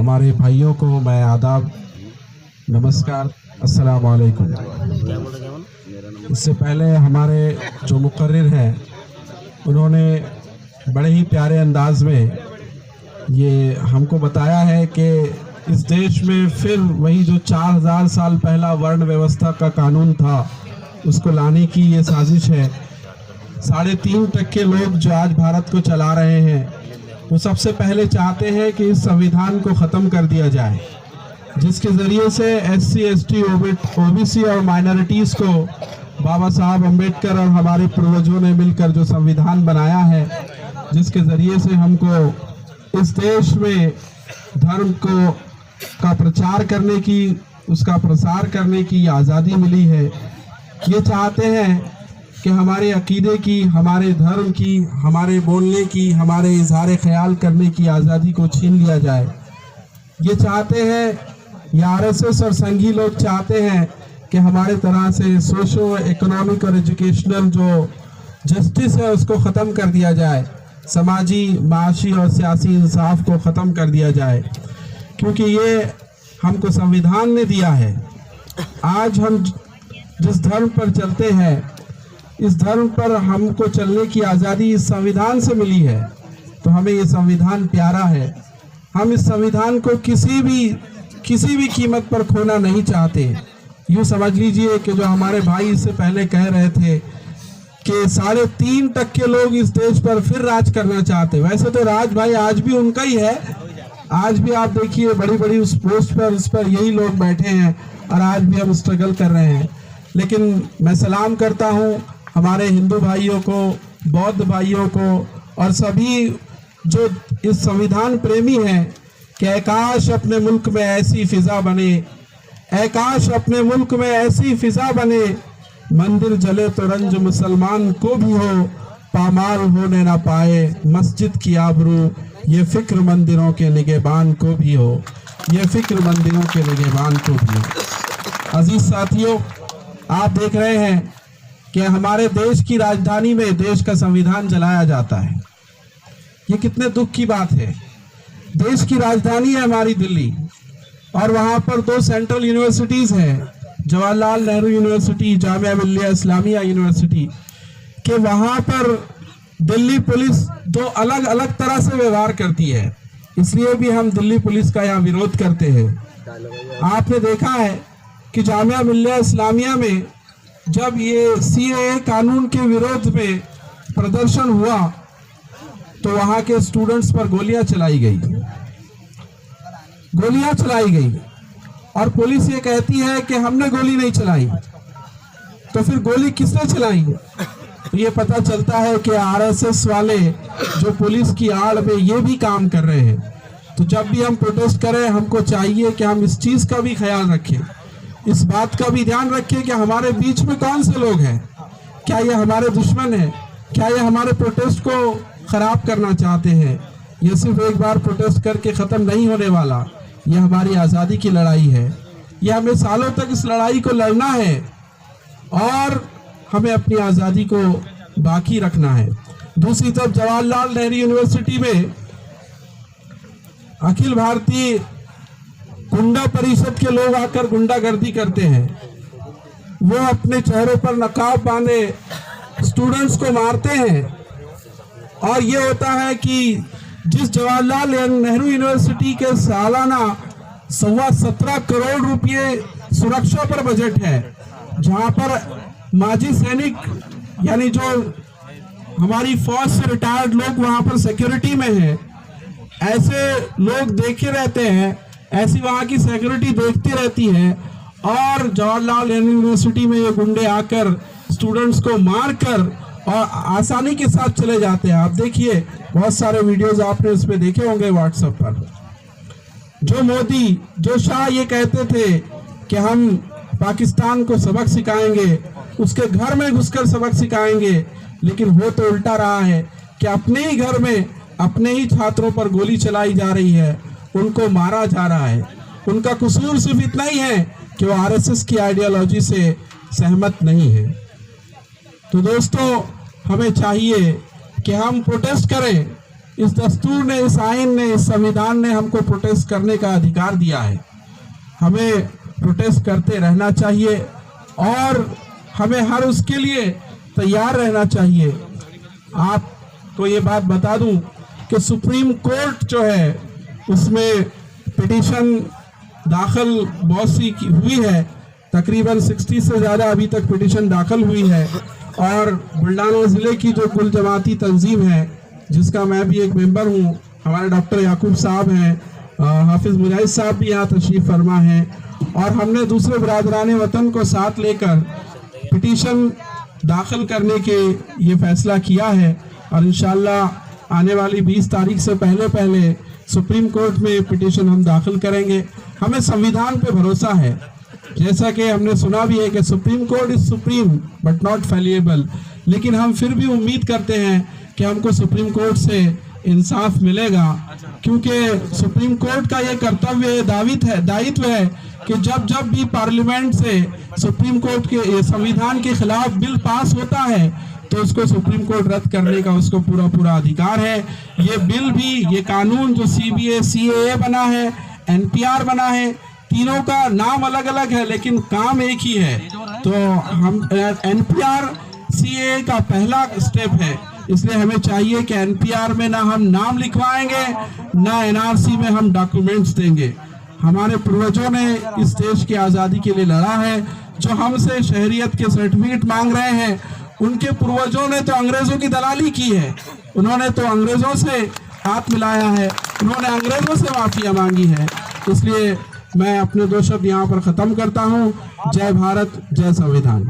हमारे भाइयों को मैं आदाब, नमस्कार, अस्सलाम वालेकुम। इससे पहले हमारे जो मुकर्रिर हैं उन्होंने बड़े ही प्यारे अंदाज में ये हमको बताया है कि इस देश में फिर वही जो 4000 साल पहला वर्ण व्यवस्था का कानून था उसको लाने की ये साजिश है। 3.5% लोग जो आज भारत को चला रहे हैं वो सबसे पहले चाहते हैं कि इस संविधान को ख़त्म कर दिया जाए, जिसके ज़रिए से SC, ST, OBC और माइनॉरिटीज़ को बाबा साहब अम्बेडकर और हमारे पूर्वजों ने मिलकर जो संविधान बनाया है, जिसके ज़रिए से हमको इस देश में धर्म का प्रचार करने की, उसका प्रसार करने की आज़ादी मिली है। ये चाहते हैं कि हमारे अकीदे की, हमारे धर्म की, हमारे बोलने की, हमारे इजहार ख्याल करने की आज़ादी को छीन लिया जाए। ये चाहते हैं, ये RSS और संघी लोग चाहते हैं कि हमारे तरह से सोशो इकोनॉमिक और एजुकेशनल जो जस्टिस है उसको ख़त्म कर दिया जाए, समाजी, माशी और सियासी इंसाफ को ख़त्म कर दिया जाए, क्योंकि ये हमको संविधान ने दिया है। आज हम जिस धर्म पर चलते हैं, इस धर्म पर हमको चलने की आज़ादी इस संविधान से मिली है, तो हमें ये संविधान प्यारा है। हम इस संविधान को किसी भी कीमत पर खोना नहीं चाहते। यूँ समझ लीजिए कि जो हमारे भाई इससे पहले कह रहे थे कि 3.5% लोग इस देश पर फिर राज करना चाहते, वैसे तो राज भाई आज भी उनका ही है। आज भी आप देखिए बड़ी उस पोस्ट पर, उस पर यही लोग बैठे हैं और आज भी हम स्ट्रगल कर रहे हैं। लेकिन मैं सलाम करता हूँ हमारे हिंदू भाइयों को, बौद्ध भाइयों को और सभी जो इस संविधान प्रेमी हैं कि ऐकाश अपने मुल्क में ऐसी फिजा बने, ऐकाश अपने मुल्क में ऐसी फिजा बने, मंदिर जले तो रंज मुसलमान को भी हो, पामाल होने ना पाए मस्जिद की आबरू, ये फिक्र मंदिरों के निगहबान को भी हो, ये फिक्र मंदिरों के निगहबान को भी हो। अजीज साथियों, आप देख रहे हैं कि हमारे देश की राजधानी में देश का संविधान जलाया जाता है। ये कितने दुख की बात है। देश की राजधानी है हमारी दिल्ली, और वहाँ पर 2 सेंट्रल यूनिवर्सिटीज़ हैं, जवाहरलाल नेहरू यूनिवर्सिटी, जामिया मिल्लिया इस्लामिया यूनिवर्सिटी, कि वहाँ पर दिल्ली पुलिस 2 अलग तरह से व्यवहार करती है। इसलिए भी हम दिल्ली पुलिस का यहाँ विरोध करते हैं। आपने देखा है कि जामिया मिल्लिया इस्लामिया में जब ये CAA कानून के विरोध में प्रदर्शन हुआ तो वहाँ के स्टूडेंट्स पर गोलियां चलाई गई और पुलिस ये कहती है कि हमने गोली नहीं चलाई। तो फिर गोली किसने चलाई? तो ये पता चलता है कि RSS वाले जो पुलिस की आड़ में ये भी काम कर रहे हैं। तो जब भी हम प्रोटेस्ट करें, हमको चाहिए कि हम इस चीज़ का भी ख्याल रखें, इस बात का भी ध्यान रखें कि हमारे बीच में कौन से लोग हैं। क्या ये हमारे दुश्मन हैं? क्या ये हमारे प्रोटेस्ट को ख़राब करना चाहते हैं? ये सिर्फ एक बार प्रोटेस्ट करके ख़त्म नहीं होने वाला। ये हमारी आज़ादी की लड़ाई है। ये हमें सालों तक इस लड़ाई को लड़ना है और हमें अपनी आज़ादी को बाकी रखना है। दूसरी तरफ जवाहरलाल नेहरू यूनिवर्सिटी में अखिल भारतीय गुंडा परिषद के लोग आकर गुंडागर्दी करते हैं। वो अपने चेहरों पर नकाब बांधे स्टूडेंट्स को मारते हैं, और ये होता है कि जिस जवाहरलाल नेहरू यूनिवर्सिटी के सालाना 17.25 करोड़ रुपये सुरक्षा पर बजट है, जहां पर माजी सैनिक यानी जो हमारी फौज से रिटायर्ड लोग वहां पर सिक्योरिटी में हैं, ऐसे लोग देखे रहते हैं, ऐसी वहाँ की सिक्योरिटी देखती रहती है, और जवाहरलाल नेहरू यूनिवर्सिटी में ये गुंडे आकर स्टूडेंट्स को मारकर और आसानी के साथ चले जाते हैं। आप देखिए बहुत सारे वीडियोस आपने उस पर देखे होंगे व्हाट्सएप पर। जो मोदी, जो शाह ये कहते थे कि हम पाकिस्तान को सबक सिखाएंगे, उसके घर में घुसकर सबक सिखाएंगे, लेकिन वो तो उल्टा रहा है कि अपने ही घर में अपने ही छात्रों पर गोली चलाई जा रही है, उनको मारा जा रहा है। उनका कसूर सिर्फ इतना ही है कि वो RSS की आइडियोलॉजी से सहमत नहीं है। तो दोस्तों, हमें चाहिए कि हम प्रोटेस्ट करें, इस दस्तूर ने, इस आइन ने, इस संविधान ने हमको प्रोटेस्ट करने का अधिकार दिया है। हमें प्रोटेस्ट करते रहना चाहिए और हमें हर उसके लिए तैयार रहना चाहिए। आपको ये बात बता दूं कि सुप्रीम कोर्ट जो है उसमें पिटीशन दाखिल बहुत सी हुई है, तकरीबन 60 से ज़्यादा अभी तक पिटीशन दाखिल हुई है। और बुल्ढाना ज़िले की जो कुल जमाती तंजीम है जिसका मैं भी एक मेंबर हूँ, हमारे डॉक्टर याकूब साहब हैं, हाफिज़ मुजाहिद साहब भी यहाँ तशरीफ़ फरमा हैं, और हमने दूसरे बरादरान वतन को साथ लेकर पिटीशन दाखिल करने के ये फैसला किया है। और इंशाअल्लाह आने वाली 20 तारीख से पहले सुप्रीम कोर्ट में पिटीशन हम दाखिल करेंगे। हमें संविधान पे भरोसा है, जैसा कि हमने सुना भी है कि Supreme Court is supreme but not fallible, लेकिन हम फिर भी उम्मीद करते हैं कि हमको सुप्रीम कोर्ट से इंसाफ मिलेगा, क्योंकि सुप्रीम कोर्ट का ये कर्तव्य दायित्व है कि जब भी पार्लियामेंट से सुप्रीम कोर्ट के संविधान के खिलाफ बिल पास होता है तो उसको सुप्रीम कोर्ट रद्द करने का उसको पूरा अधिकार है। ये बिल भी, ये कानून जो CBA CAA बना है, NPR बना है, तीनों का नाम अलग अलग है लेकिन काम एक ही है। तो हम NPR CAA का पहला स्टेप है, इसलिए हमें चाहिए कि NPR में ना हम नाम लिखवाएंगे ना NRC में हम डॉक्यूमेंट्स देंगे। हमारे पूर्वजों ने इस देश की आज़ादी के लिए लड़ा है। जो हमसे शहरियत के सर्टिफिकेट मांग रहे हैं, उनके पूर्वजों ने तो अंग्रेजों की दलाली की है, उन्होंने तो अंग्रेजों से हाथ मिलाया है, उन्होंने अंग्रेजों से माफिया मांगी है। इसलिए मैं अपने 2 शब्द यहाँ पर ख़त्म करता हूँ। जय भारत, जय संविधान।